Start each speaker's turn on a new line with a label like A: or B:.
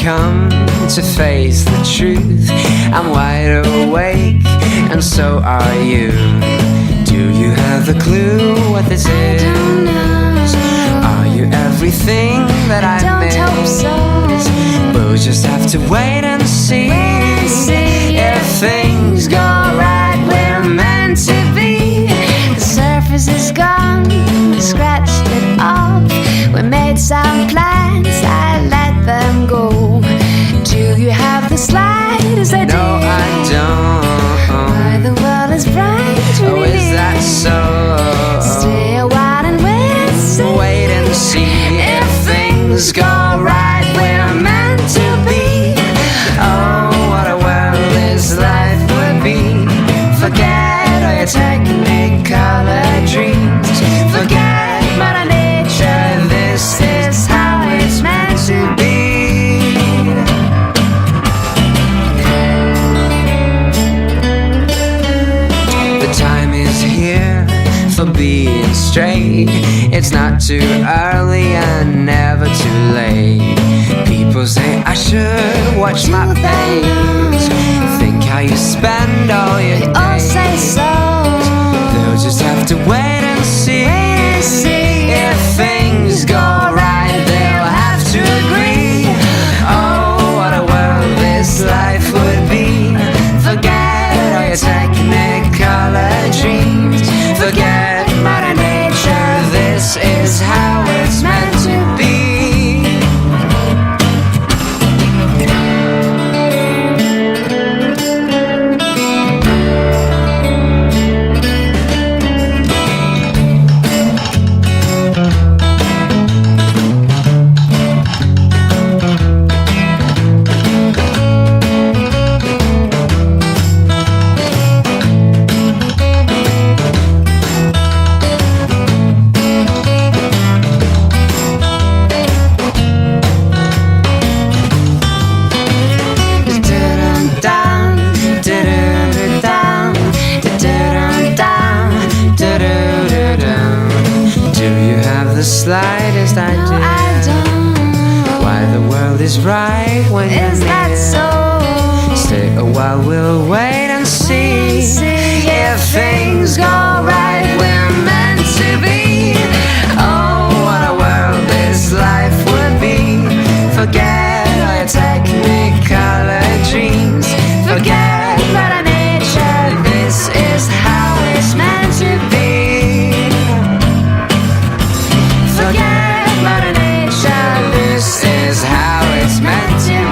A: Come to face the truth. I'm wide awake, and so are you. Do you have a clue what this is?
B: I don't know.
A: Are you everything that I
B: don't hope so.
A: We'll just have to wait and see. If things go right, we're meant to be.
B: The surface is gone, we scratched it off. We made some plans, I let them go. Do you have the slightest idea?
A: No, I don't.
B: Why the world is bright when
A: Oh,
B: it
A: is that so?
B: Stay a while and wait and see.
A: Wait and see. If things go right, we're meant to be. Oh, what a world this life would be. Forget all your technicolor dreams. Forget Mother Nature. This is how it's meant to be. The time is here for being straight. It's not too early and never too late. People say I should watch my face. Think how you spend all your days.
B: All say so.
A: They'll just have to wait and see. If things go right, they'll have to agree. Oh, what a world this life would be. Forget all your technicolor dreams. Forget Mother Nature. This is how it's meant to be. Slightest idea.
B: No, I don't.
A: Why the world is right when you're
B: Is that
A: near.
B: so?
A: Stay a while, we'll wait and see. If things go right, we're meant to be. Oh, what a world this life would be. Forget all your technicolor dreams. Forget Mother Nature. This is how it's meant to be. Forget Mother Nature, this is how it's meant to be.